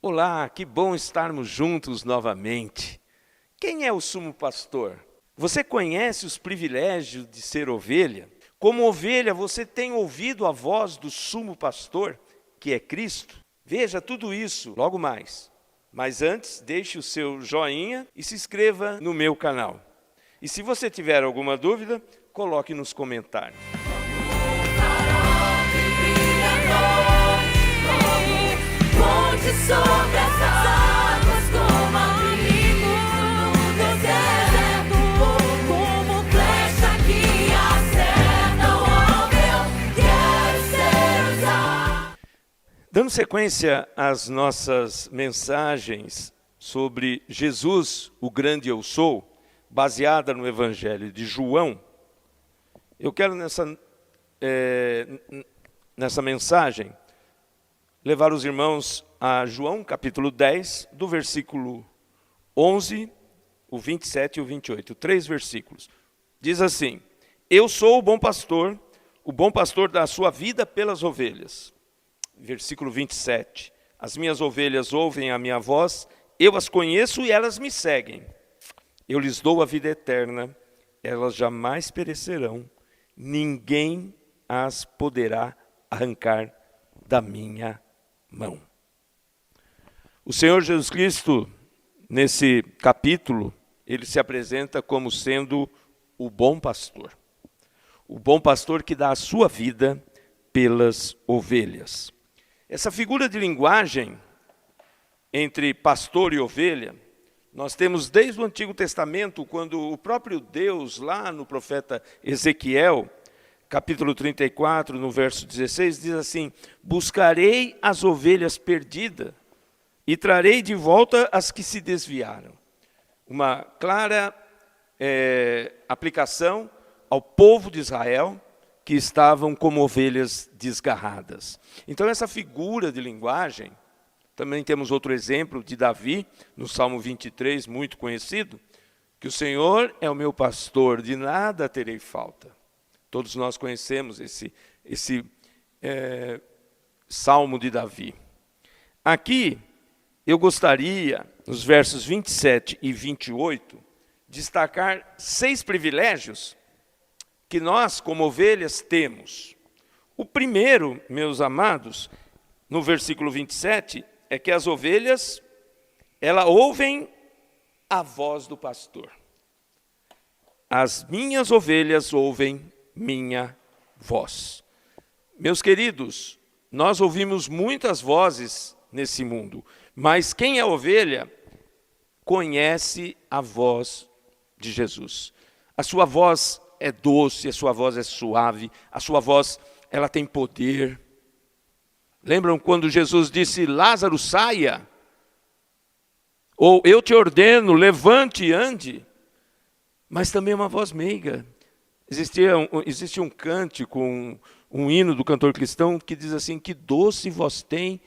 Olá, que bom estarmos juntos novamente. Quem é o sumo pastor? Você conhece os privilégios de ser ovelha? Como ovelha, você tem ouvido a voz do sumo pastor, que é Cristo? Veja tudo isso logo mais. Mas antes, deixe o seu joinha e se inscreva no meu canal. E se você tiver alguma dúvida, coloque nos comentários. Sobre as águas, como abrigo no deserto, como flecha que acerta o alvo, quero ser usado. Dando sequência às nossas mensagens sobre Jesus, o grande eu sou, baseada no Evangelho de João, eu quero nessa mensagem levar os irmãos a João capítulo 10, do versículo 11, o 27 e o 28, 3 versículos. Diz assim: eu sou o bom pastor dá a sua vida pelas ovelhas. Versículo 27, as minhas ovelhas ouvem a minha voz, eu as conheço e elas me seguem. Eu lhes dou a vida eterna, elas jamais perecerão, ninguém as poderá arrancar da minha mão. O Senhor Jesus Cristo, nesse capítulo, ele se apresenta como sendo o bom pastor. O bom pastor que dá a sua vida pelas ovelhas. Essa figura de linguagem entre pastor e ovelha, nós temos desde o Antigo Testamento, quando o próprio Deus, lá no profeta Ezequiel, capítulo 34, no verso 16, diz assim: buscarei as ovelhas perdidas e trarei de volta as que se desviaram. Uma clara aplicação ao povo de Israel, que estavam como ovelhas desgarradas. Então essa figura de linguagem, também temos outro exemplo de Davi, no Salmo 23, muito conhecido, que o Senhor é o meu pastor, de nada terei falta. Todos nós conhecemos esse Salmo de Davi. Aqui, eu gostaria, nos versos 27 e 28, destacar 6 privilégios que nós, como ovelhas, temos. O primeiro, meus amados, no versículo 27, é que as ovelhas, elas ouvem a voz do pastor. As minhas ovelhas ouvem minha voz. Meus queridos, nós ouvimos muitas vozes nesse mundo, mas quem é ovelha conhece a voz de Jesus. A sua voz é doce, a sua voz é suave, a sua voz, ela tem poder. Lembram quando Jesus disse: Lázaro, saia? Ou eu te ordeno, levante e ande? Mas também uma voz meiga. Existe um cântico, um hino do cantor cristão que diz assim: que doce voz tem,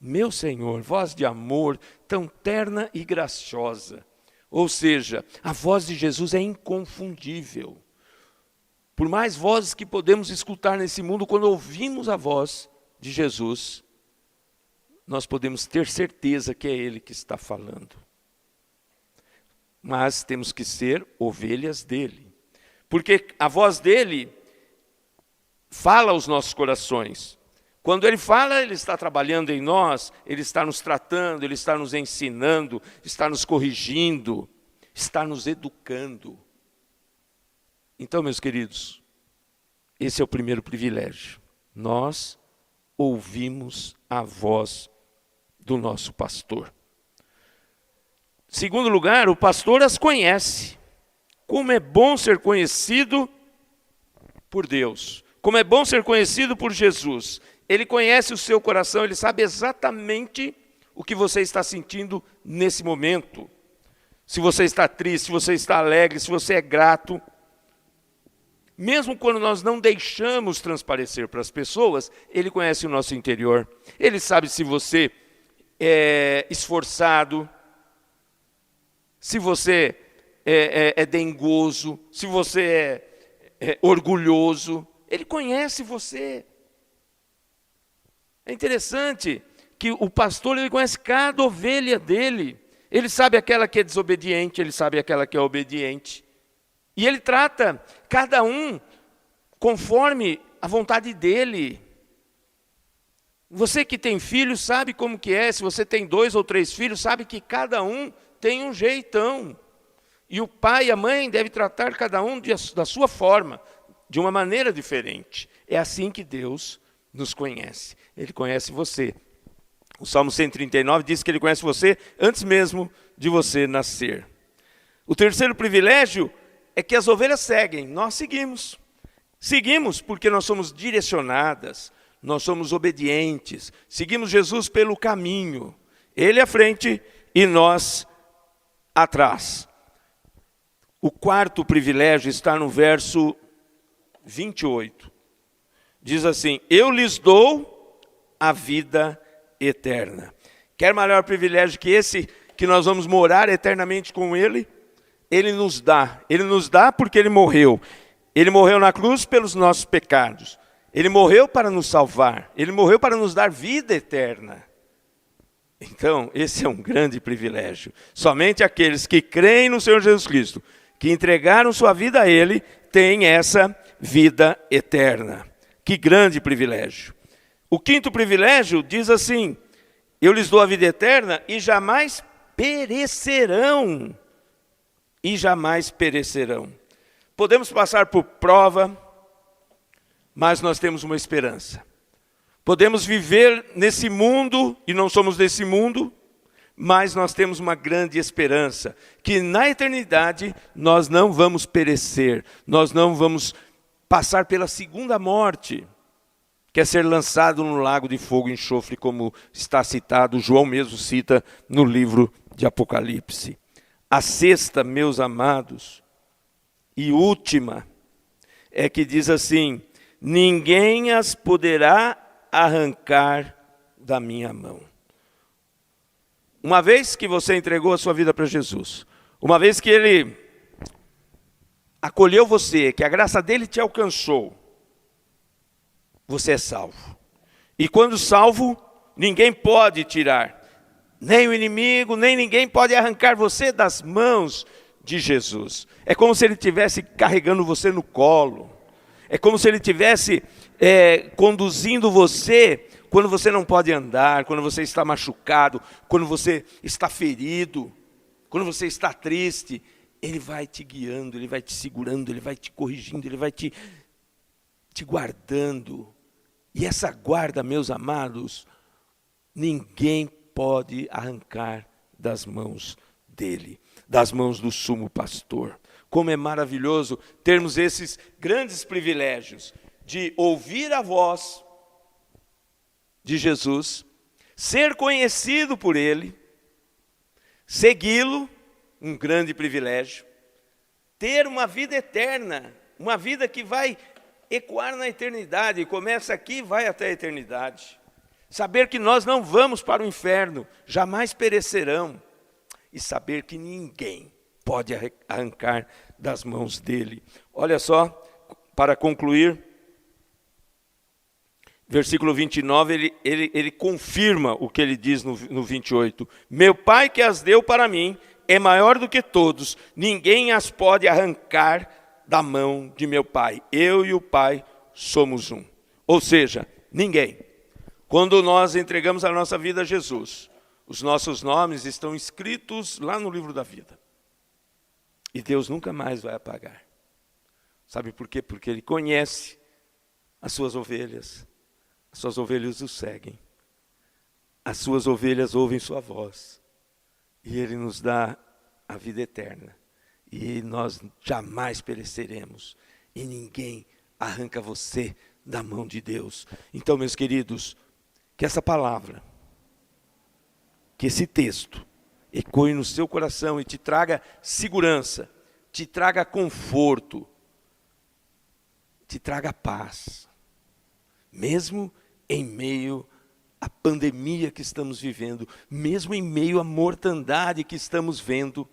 meu Senhor, voz de amor, tão terna e graciosa. Ou seja, a voz de Jesus é inconfundível. Por mais vozes que podemos escutar nesse mundo, quando ouvimos a voz de Jesus, nós podemos ter certeza que é Ele que está falando. Mas temos que ser ovelhas dele. Porque a voz dele fala aos nossos corações. Quando ele fala, ele está trabalhando em nós, ele está nos tratando, ele está nos ensinando, está nos corrigindo, está nos educando. Então, meus queridos, esse é o primeiro privilégio. Nós ouvimos a voz do nosso pastor. Segundo lugar, o pastor as conhece. Como é bom ser conhecido por Deus. Como é bom ser conhecido por Jesus. Ele conhece o seu coração, ele sabe exatamente o que você está sentindo nesse momento. Se você está triste, se você está alegre, se você é grato. Mesmo quando nós não deixamos transparecer para as pessoas, ele conhece o nosso interior. Ele sabe se você é esforçado, se você é dengoso, se você é orgulhoso. Ele conhece você. É interessante que o pastor ele conhece cada ovelha dele. Ele sabe aquela que é desobediente, ele sabe aquela que é obediente. E ele trata cada um conforme a vontade dele. Você que tem filhos sabe como que é. Se você tem 2 ou 3 filhos, sabe que cada um tem um jeitão. E o pai e a mãe devem tratar cada um da sua forma, de uma maneira diferente. É assim que Deus nos conhece. Ele conhece você. O Salmo 139 diz que ele conhece você antes mesmo de você nascer. O terceiro privilégio é que as ovelhas seguem. Nós seguimos. Seguimos porque nós somos direcionadas, nós somos obedientes. Seguimos Jesus pelo caminho. Ele à frente e nós atrás. O quarto privilégio está no verso 28. Diz assim: eu lhes dou a vida eterna. Quer maior privilégio que esse, que nós vamos morar eternamente com Ele? Ele nos dá. Ele nos dá porque Ele morreu. Ele morreu na cruz pelos nossos pecados. Ele morreu para nos salvar. Ele morreu para nos dar vida eterna. Então, esse é um grande privilégio. Somente aqueles que creem no Senhor Jesus Cristo, que entregaram sua vida a Ele, têm essa vida eterna. Que grande privilégio. O quinto privilégio diz assim: eu lhes dou a vida eterna e jamais perecerão. E jamais perecerão. Podemos passar por prova, mas nós temos uma esperança. Podemos viver nesse mundo, e não somos desse mundo, mas nós temos uma grande esperança, que na eternidade nós não vamos perecer, nós não vamos passar pela segunda morte, que é ser lançado no lago de fogo e enxofre, como está citado, João mesmo cita no livro de Apocalipse. A sexta, meus amados, e última, é que diz assim: ninguém as poderá arrancar da minha mão. Uma vez que você entregou a sua vida para Jesus, uma vez que Ele acolheu você, que a graça dele te alcançou, você é salvo. E quando salvo, ninguém pode tirar, nem o inimigo, nem ninguém pode arrancar você das mãos de Jesus. É como se Ele estivesse carregando você no colo. É como se Ele estivesse conduzindo você quando você não pode andar, quando você está machucado, quando você está ferido, quando você está triste. Ele vai te guiando, Ele vai te segurando, Ele vai te corrigindo, Ele vai te guardando. E essa guarda, meus amados, ninguém pode arrancar das mãos dele, das mãos do sumo pastor. Como é maravilhoso termos esses grandes privilégios de ouvir a voz de Jesus, ser conhecido por Ele, segui-lo, um grande privilégio, ter uma vida eterna, uma vida que vai ecoar na eternidade, começa aqui e vai até a eternidade. Saber que nós não vamos para o inferno, jamais perecerão. E saber que ninguém pode arrancar das mãos dele. Olha só, para concluir, versículo 29, ele confirma o que ele diz no 28. Meu Pai que as deu para mim é maior do que todos, ninguém as pode arrancar da mão de meu Pai. Eu e o Pai somos um. Ou seja, ninguém. Quando nós entregamos a nossa vida a Jesus, os nossos nomes estão escritos lá no livro da vida. E Deus nunca mais vai apagar. Sabe por quê? Porque Ele conhece as suas ovelhas o seguem. As suas ovelhas ouvem sua voz. E Ele nos dá a vida eterna. E nós jamais pereceremos. E ninguém arranca você da mão de Deus. Então, meus queridos, que essa palavra, que esse texto ecoe no seu coração e te traga segurança, te traga conforto, te traga paz. Mesmo em meio à pandemia que estamos vivendo, mesmo em meio à mortandade que estamos vendo,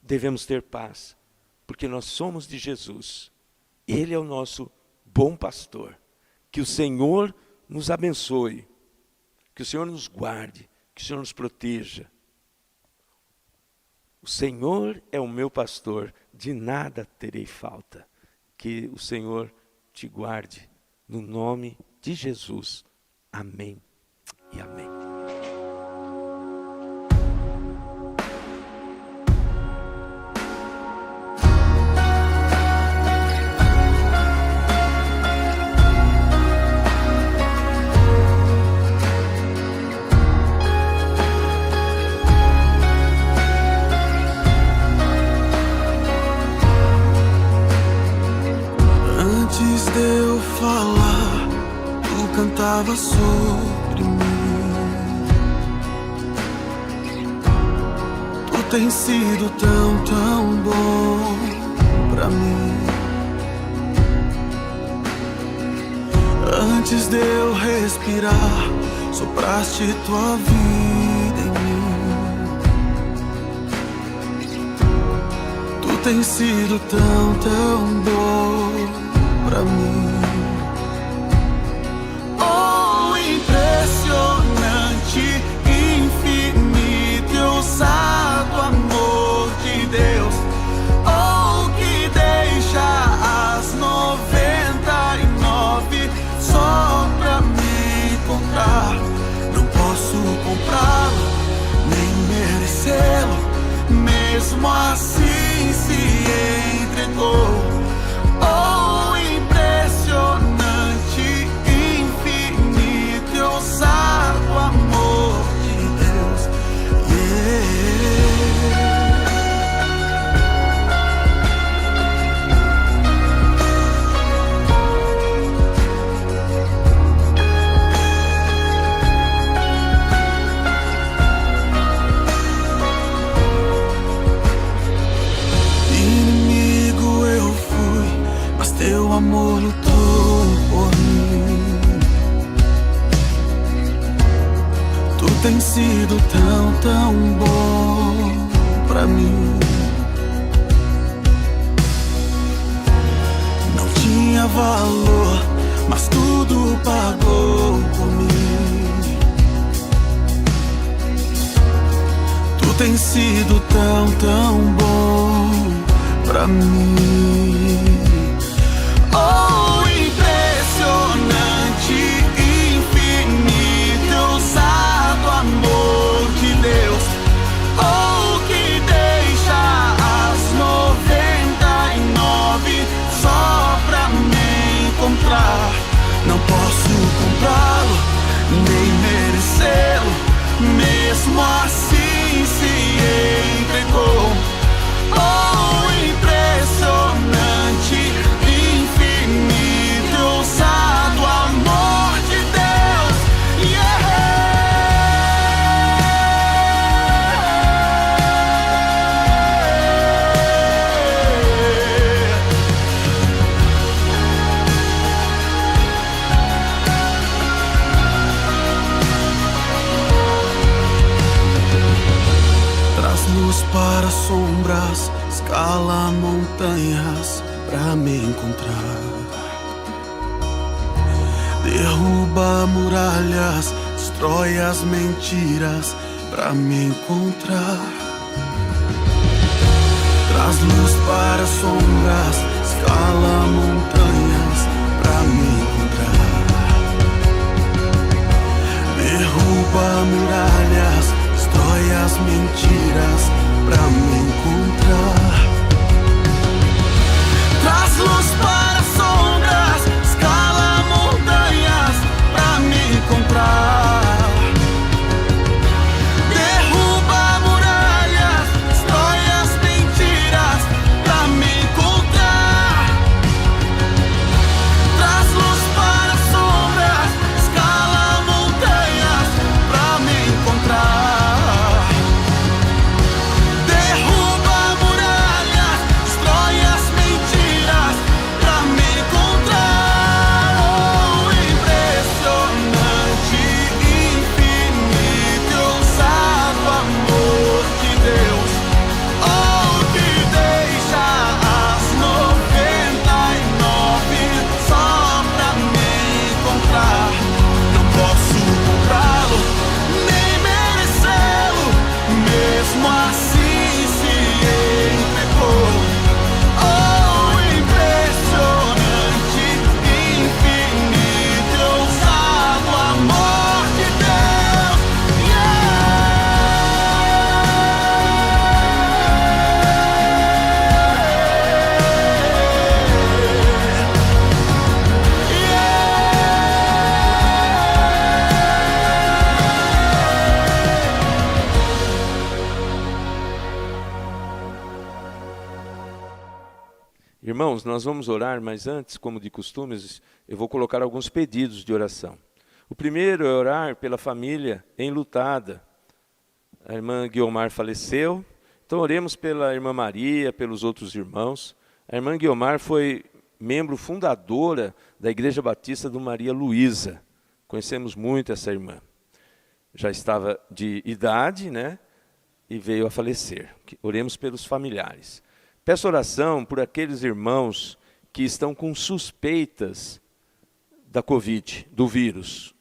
devemos ter paz, porque nós somos de Jesus. Ele é o nosso bom pastor. Que o Senhor nos abençoe Que o Senhor nos guarde, que o Senhor nos proteja. O Senhor é o meu pastor, de nada terei falta. Que o Senhor te guarde, no nome de Jesus. Amém e amém. Antes de eu falar, tu cantava sobre mim. Tu tens sido tão, tão bom pra mim. Antes de eu respirar, sopraste tua vida em mim. Tu tens sido tão, tão bom pra mim. Oh, impressionante, infinito e ousado amor de Deus. Oh, que deixa as 99 só pra me encontrar. Não posso comprá-lo, nem merecê-lo, mesmo assim se entregou. Oh, impressionante, infinito e ousado amor de Deus. Inimigo eu fui, mas teu amor lutou por mim. Tu tens sido tão, tão bom pra mim. Não tinha valor, mas tudo pagou por mim. Tu tens sido tão, tão bom pra mim. Oh, impressionante, infinito e ousado amor de Deus. Oh, que deixa as 99 só pra me encontrar. Não posso comprá-lo, nem merecê-lo, mesmo assim se entregou. Oh, impressionante, infinito e ousado amor de Deus. Traz luz para sombras, escala montanhas pra me encontrar. Derruba muralhas, destrói as mentiras pra me encontrar. Traz luz para sombras, escala montanhas pra me encontrar. Derruba muralhas, destrói as mentiras pra me encontrar. Traz luz para sombras, escala montanhas pra me encontrar. Derruba muralhas, destrói as mentiras pra me encontrar. Traz luz para sombras, escala montanhas pra me encontrar. Irmãos, nós vamos orar, mas antes, como de costume, eu vou colocar alguns pedidos de oração. O primeiro é orar pela família enlutada. A irmã Guiomar faleceu, então oremos pela irmã Maria, pelos outros irmãos. A irmã Guiomar foi membro fundadora da Igreja Batista do Maria Luísa. Conhecemos muito essa irmã. Já estava de idade, né? E veio a falecer. Oremos pelos familiares. Peço oração por aqueles irmãos que estão com suspeitas da Covid, do vírus.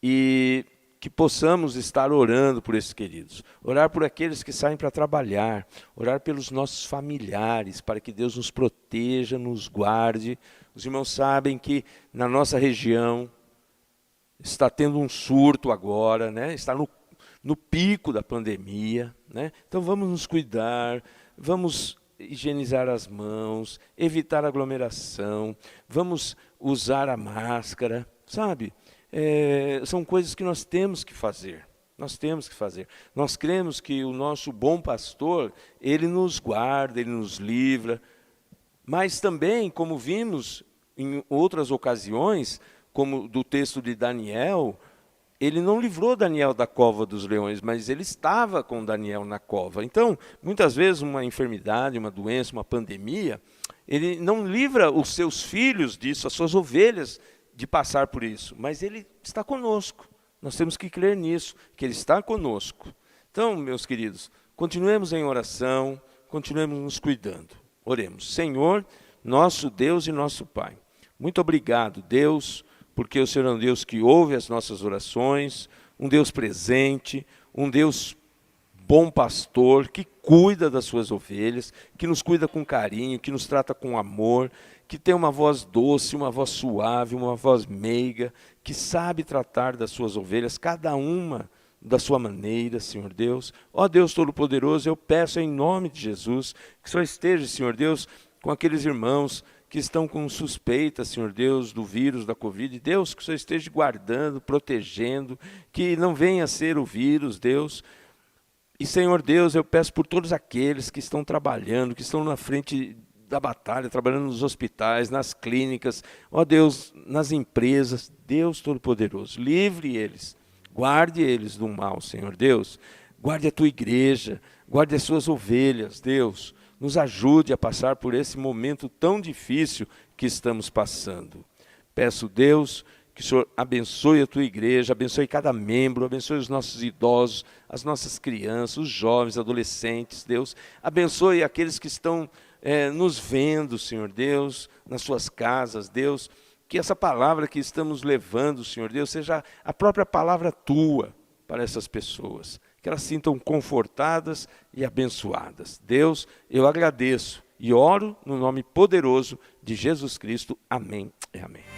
E que possamos estar orando por esses queridos. Orar por aqueles que saem para trabalhar. Orar pelos nossos familiares, para que Deus nos proteja, nos guarde. Os irmãos sabem que na nossa região está tendo um surto agora, né? Está no pico da pandemia, né? Então vamos nos cuidar, vamos higienizar as mãos, evitar aglomeração, vamos usar a máscara, sabe? São coisas que nós temos que fazer. Nós temos que fazer. Nós cremos que o nosso bom pastor, ele nos guarda, ele nos livra. Mas também, como vimos em outras ocasiões, como do texto de Daniel, ele não livrou Daniel da cova dos leões, mas ele estava com Daniel na cova. Então, muitas vezes uma enfermidade, uma doença, uma pandemia, ele não livra os seus filhos disso, as suas ovelhas, de passar por isso, mas ele está conosco. Nós temos que crer nisso, que ele está conosco. Então, meus queridos, continuemos em oração, continuemos nos cuidando. Oremos. Senhor, nosso Deus e nosso Pai, muito obrigado, Deus, porque o Senhor é um Deus que ouve as nossas orações, um Deus presente, um Deus bom pastor, que cuida das suas ovelhas, que nos cuida com carinho, que nos trata com amor, que tem uma voz doce, uma voz suave, uma voz meiga, que sabe tratar das suas ovelhas, cada uma da sua maneira, Senhor Deus. Ó Deus Todo-Poderoso, eu peço em nome de Jesus, que o Senhor esteja, Senhor Deus, com aqueles irmãos que estão com suspeita, Senhor Deus, do vírus, da Covid. Deus, que o Senhor esteja guardando, protegendo, que não venha a ser o vírus, Deus. E, Senhor Deus, eu peço por todos aqueles que estão trabalhando, que estão na frente da batalha, trabalhando nos hospitais, nas clínicas, ó Deus, nas empresas, Deus Todo-Poderoso, livre eles, guarde eles do mal, Senhor Deus, guarde a tua igreja, guarde as suas ovelhas, Deus, nos ajude a passar por esse momento tão difícil que estamos passando. Peço, Deus, que o Senhor abençoe a tua igreja, abençoe cada membro, abençoe os nossos idosos, as nossas crianças, os jovens, adolescentes, Deus, abençoe aqueles que estão nos vendo, Senhor Deus, nas suas casas, Deus, que essa palavra que estamos levando, Senhor Deus, seja a própria palavra tua para essas pessoas, que elas se sintam confortadas e abençoadas. Deus, eu agradeço e oro no nome poderoso de Jesus Cristo. Amém e amém.